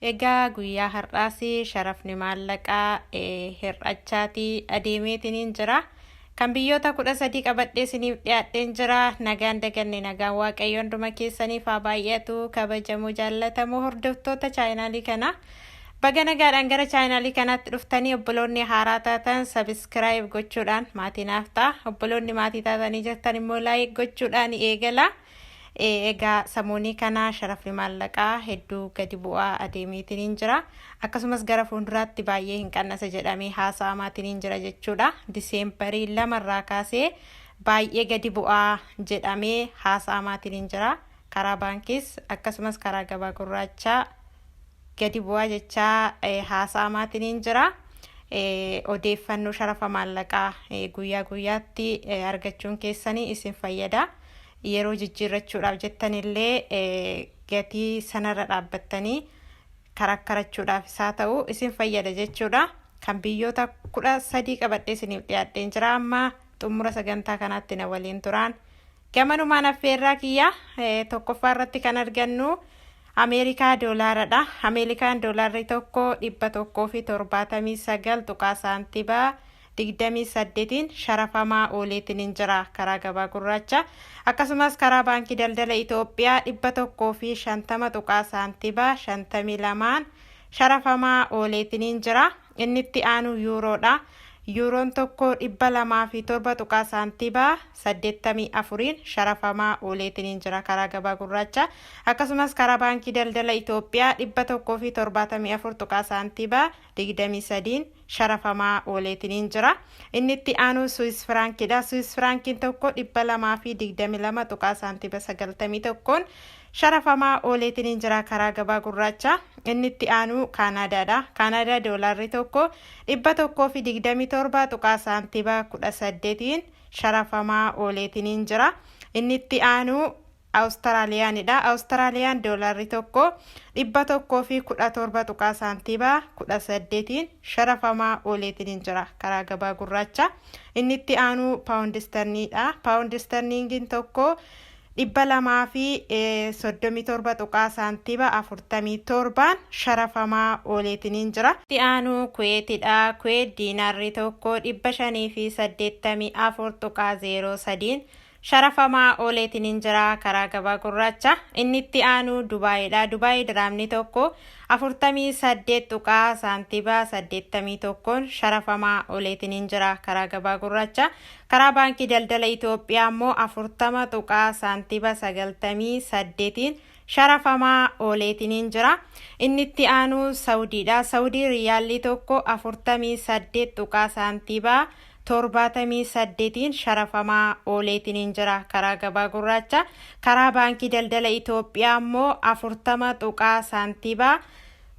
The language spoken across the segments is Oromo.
Egaa guyyaa har'aasi sharafni maallaqaa hir'achaatii adeemeetiin jira. Kan biyyoota 13 qabadhee isiniif dhiyaadheen jira. Nagaan daganne nagaan waaqayyo hunduma keessaniif haa baay'atu. Kabajamuu jaallatamoo hordoftoota chaayinaalii kana. Baga nagaadhaan gara chaayinaalii kanaatti dhuftanii obboloonni haaraa taatan sabiskiraayib gochuudhaan maatii naaf ta'a. Obboloonni maatii taatanii jirtan immoo laayik gochuudhaan eegala. Egaa samuunii kana sharafni maallaqaa hedduu gadi bu'aa adeemeetiin jira. Akkasumas gara fuulduraatti baay'ee hin qannasa jedhamee haasa'amaatiin jira jechuudha. Diseembarii 2 irraa kaasee baay'ee gadi bu'aa jedhamee haasa'amaatiin jira. Karaa baankiis akkasumas karaa gabaa gurraachaa gadi bu'aa jechaa haasa'amaatiin jira. Odeeffannoo sharafa maallaqaa guyyaa guyyaatti argachuun keessanii isin fayyada. Yeroo jijjiirrachuudhaaf jettanillee gatii sanarra dhaabbattanii karakkarachuudhaaf isaa ta'u isin fayyada jechuudha. Kan biyyoota 13 qabadhee isiniif dhiyaadheen jira. Amma xumura sagantaa kanaatti na waliin turaan gamanumaan affeerraa kiyya tokkoffaa irratti kan argannu Ameerikaa doolaaradha. Ameerikaan doolaarri tokko 179 tuqaa saantiibaa 28 sharafamaa ooleetiin jira karaa gabaa gurraacha. Akkasumas karaa baankii daldala Itoophiyaa 150 tuqaa saantiibaa 52 sharafamaa ooleetiin jira. Inni itti aanu yuuroodha. Yuuroon tokko 207 tuqaa saantiibaa 84 sharafamaa ooleetiin jira karaa gabaa gurraacha. Akkasumas karaa baankii daldala Itoophiyaa 174 tuqaa saantiibaa 23 sharafamaa ooleetiin jira. Inni itti aanu Swiss frankidha. Swiss frankiin tokko 222 tuqaa saantiibaa 91 sharafamaa ooleetiin jira karaa gabaa gurraacha. Inni itti aanu Kaanaadaadha. Kaanaadaa doolaarri tokko 127 tuqaa saantiibaa 18 sharafamaa ooleetiin jira. Inni itti aanu Awustiraaliyaanidha. Awustiraaliyaan doolaarri tokko 117 tuqaa saantiibaa 18 sharafamaa ooleetiin jira karaa gabaa gurraacha. Inni itti aanu paawundisterniidha. Paawundisterniingiin tokko 237 tuqaa saantiibaa 47 sharafamaa ooleetiin jira. Itti aanu Kuweetidha. Kuweet diinaarri tokko 584 tuqaa 03 sharafamaa ooleetiin jira karaa gabaa gurraacha. Inni itti aanu Dubaayidha. Dubaay diraamni tokko 48 tuqaa saantiibaa 81 sharafamaa ooleetiin jira karaa gabaa gurraacha. Karaa baankii daldala Itoophiyaa immoo 40 tuqaa saantiibaa 98 sharafamaa ooleetiin jira. Inni itti aanu Saawudiidha. Saawudii riyaalli tokko 48 tuqaa saantiibaa 78 sharafamaa ooleetiin jira karaa gabaa gurraacha. Karaa baankii daldala Itoophiyaa immoo 40 tuqaa saantiibaa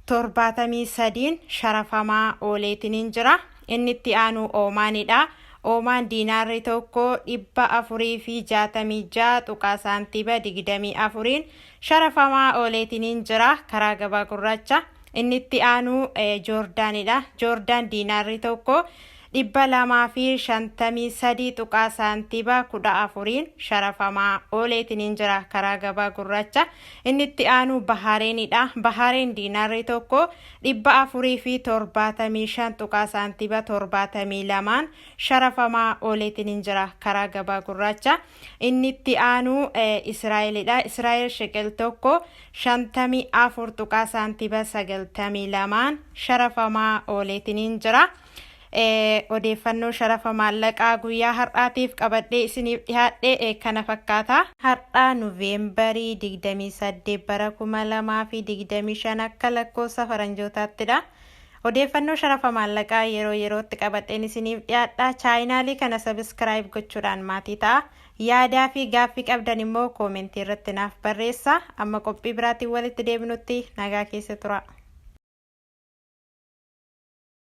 73 sharafamaa ooleetiin jira. Inni itti aanu Oomaanidha. Oomaan diinaarri tokko 466 tuqaa saantiibaa 24 sharafamaa ooleetiin jira karaa gabaa gurraacha. Inni itti aanu Joordaanidha. Joordaan diinaarri tokko 253 tuqaa saantiibaa 14 sharafamaa ooleetiin jira karaa gabaa gurraacha. Inni itti aanu Bahareenidha. Bahareen diinaarri tokko 475 tuqaa saantiibaa 72 sharafamaa ooleetiin jira karaa gabaa gurraacha. Inni itti aanu Israa'elidha. Israa'el sheqel tokko 54 tuqaa saantiibaa 92 sharafamaa ooleetiin jira. Odeeffannoo sharafa maallaqaa guyyaa har'aatiif qabadhee isiniif dhiyaadhe kana fakkaata. Har'aa Noveembarii 28 bara 2025 akka lakkoofsa faranjootattidha. Odeeffannoo sharafa maallaqaa yeroo yerootti qabadheen isiniif dhiyaadha. Chaayinaalii kana sabiskiraayib gochuudhaan maatii ta'a. Yaadaa fi gaaffii qabdan immoo koomentii irratti naaf barreessa. Amma qophii biraatiin walitti deebinutti nagaa keessa tura.